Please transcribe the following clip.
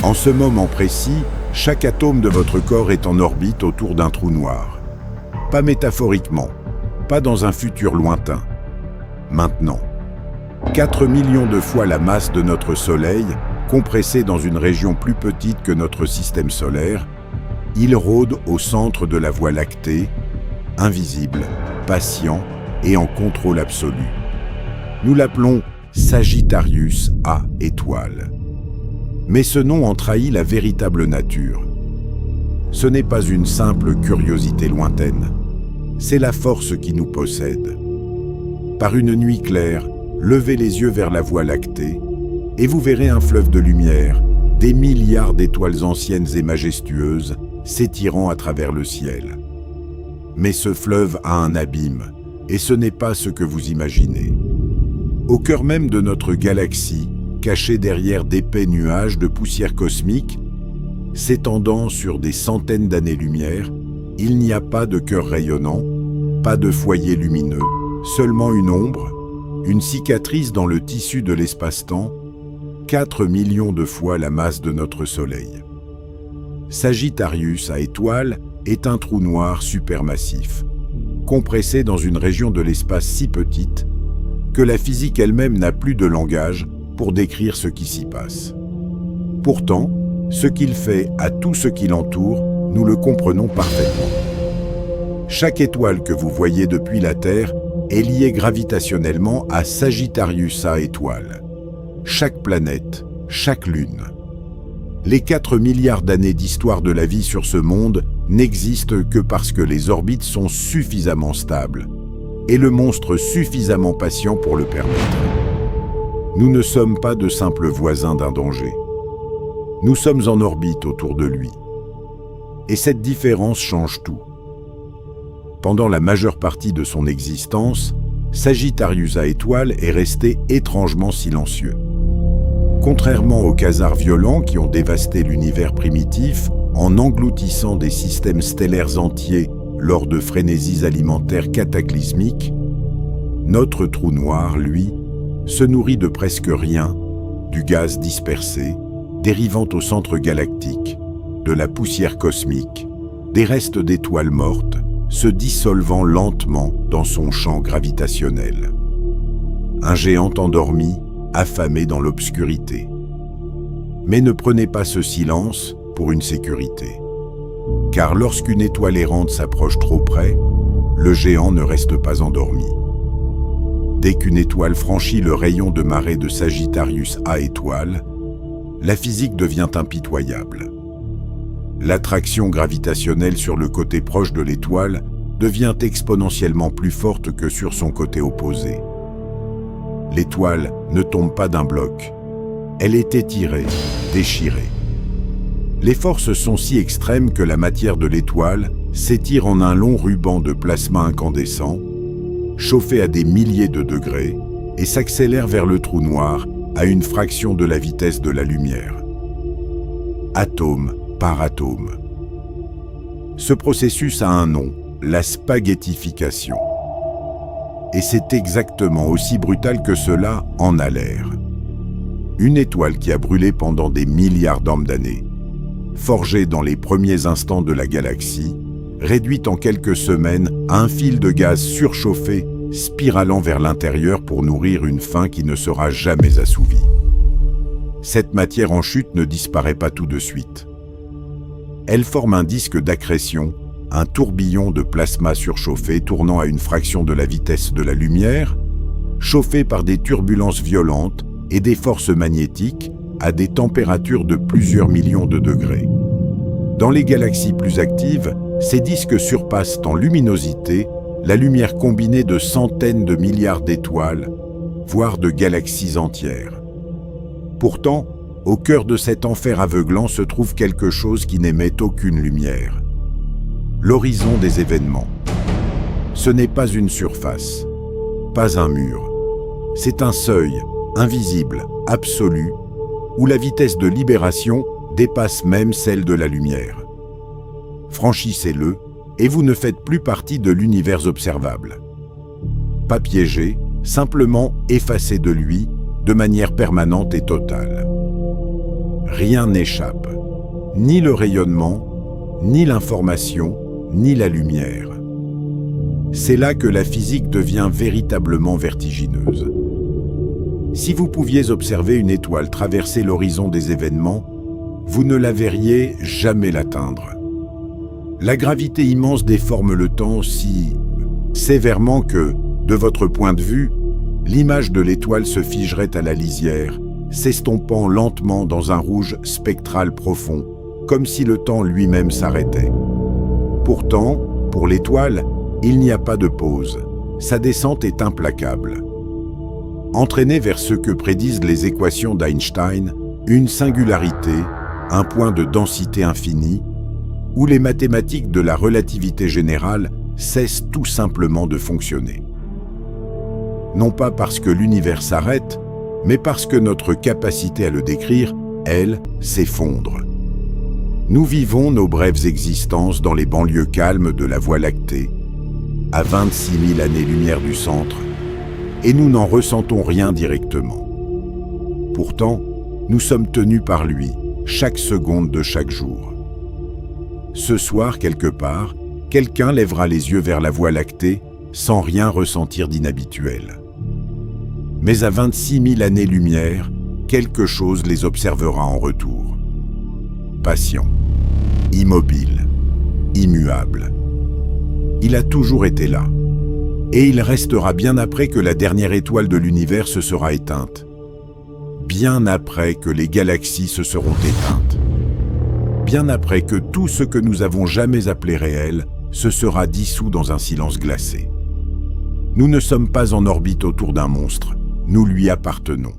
En ce moment précis, chaque atome de votre corps est en orbite autour d'un trou noir. Pas métaphoriquement, pas dans un futur lointain. Maintenant. 4 millions de fois la masse de notre Soleil, compressé dans une région plus petite que notre système solaire, il rôde au centre de la Voie lactée, invisible, patient et en contrôle absolu. Nous l'appelons Sagittarius A étoile. Mais ce nom en trahit la véritable nature. Ce n'est pas une simple curiosité lointaine. C'est la force qui nous possède. Par une nuit claire, levez les yeux vers la Voie lactée et vous verrez un fleuve de lumière, des milliards d'étoiles anciennes et majestueuses s'étirant à travers le ciel. Mais ce fleuve a un abîme, et ce n'est pas ce que vous imaginez. Au cœur même de notre galaxie, caché derrière d'épais nuages de poussière cosmique, s'étendant sur des centaines d'années-lumière, il n'y a pas de cœur rayonnant, pas de foyer lumineux, seulement une ombre, une cicatrice dans le tissu de l'espace-temps, 4 millions de fois la masse de notre Soleil. Sagittarius à étoile est un trou noir supermassif, compressé dans une région de l'espace si petite que la physique elle-même n'a plus de langage pour décrire ce qui s'y passe. Pourtant, ce qu'il fait à tout ce qui l'entoure, nous le comprenons parfaitement. Chaque étoile que vous voyez depuis la Terre est liée gravitationnellement à Sagittarius A étoile. Chaque planète, chaque lune. Les 4 milliards d'années d'histoire de la vie sur ce monde n'existent que parce que les orbites sont suffisamment stables et le monstre suffisamment patient pour le permettre. Nous ne sommes pas de simples voisins d'un danger. Nous sommes en orbite autour de lui. Et cette différence change tout. Pendant la majeure partie de son existence, Sagittarius A étoile est resté étrangement silencieux. Contrairement aux quasars violents qui ont dévasté l'univers primitif en engloutissant des systèmes stellaires entiers lors de frénésies alimentaires cataclysmiques, notre trou noir, lui, se nourrit de presque rien, du gaz dispersé, dérivant au centre galactique, de la poussière cosmique, des restes d'étoiles mortes, se dissolvant lentement dans son champ gravitationnel. Un géant endormi, affamé dans l'obscurité. Mais ne prenez pas ce silence pour une sécurité. Car lorsqu'une étoile errante s'approche trop près, le géant ne reste pas endormi. Dès qu'une étoile franchit le rayon de marée de Sagittarius A étoile, la physique devient impitoyable. L'attraction gravitationnelle sur le côté proche de l'étoile devient exponentiellement plus forte que sur son côté opposé. L'étoile ne tombe pas d'un bloc. Elle est étirée, déchirée. Les forces sont si extrêmes que la matière de l'étoile s'étire en un long ruban de plasma incandescent, chauffé à des milliers de degrés, et s'accélère vers le trou noir à une fraction de la vitesse de la lumière. Atome par atome. Ce processus a un nom, la spaghettification. Et c'est exactement aussi brutal que cela en a l'air. Une étoile qui a brûlé pendant des milliards d'années, forgée dans les premiers instants de la galaxie, réduite en quelques semaines à un fil de gaz surchauffé, spiralant vers l'intérieur pour nourrir une faim qui ne sera jamais assouvie. Cette matière en chute ne disparaît pas tout de suite. Elle forme un disque d'accrétion, un tourbillon de plasma surchauffé tournant à une fraction de la vitesse de la lumière, chauffé par des turbulences violentes et des forces magnétiques à des températures de plusieurs millions de degrés. Dans les galaxies plus actives, ces disques surpassent en luminosité la lumière combinée de centaines de milliards d'étoiles, voire de galaxies entières. Pourtant, au cœur de cet enfer aveuglant se trouve quelque chose qui n'émet aucune lumière. L'horizon des événements. Ce n'est pas une surface, pas un mur. C'est un seuil, invisible, absolu, où la vitesse de libération dépasse même celle de la lumière. Franchissez-le, et vous ne faites plus partie de l'univers observable. Pas piégé, simplement effacé de lui, de manière permanente et totale. Rien n'échappe, ni le rayonnement, ni l'information, ni la lumière. C'est là que la physique devient véritablement vertigineuse. Si vous pouviez observer une étoile traverser l'horizon des événements, vous ne la verriez jamais l'atteindre. La gravité immense déforme le temps si sévèrement que, de votre point de vue, l'image de l'étoile se figerait à la lisière, s'estompant lentement dans un rouge spectral profond, comme si le temps lui-même s'arrêtait. Pourtant, pour l'étoile, il n'y a pas de pause. Sa descente est implacable. Entraînée vers ce que prédisent les équations d'Einstein, une singularité, un point de densité infinie, où les mathématiques de la relativité générale cessent tout simplement de fonctionner. Non pas parce que l'univers s'arrête, mais parce que notre capacité à le décrire, elle, s'effondre. Nous vivons nos brèves existences dans les banlieues calmes de la Voie lactée, à 26 000 années-lumière du centre, et nous n'en ressentons rien directement. Pourtant, nous sommes tenus par lui, chaque seconde de chaque jour. Ce soir, quelque part, quelqu'un lèvera les yeux vers la Voie lactée sans rien ressentir d'inhabituel. Mais à 26 000 années-lumière, quelque chose les observera en retour. Patient, immobile, immuable. Il a toujours été là. Et il restera bien après que la dernière étoile de l'univers se sera éteinte. Bien après que les galaxies se seront éteintes. Bien après que tout ce que nous avons jamais appelé réel se sera dissous dans un silence glacé. Nous ne sommes pas en orbite autour d'un monstre, nous lui appartenons.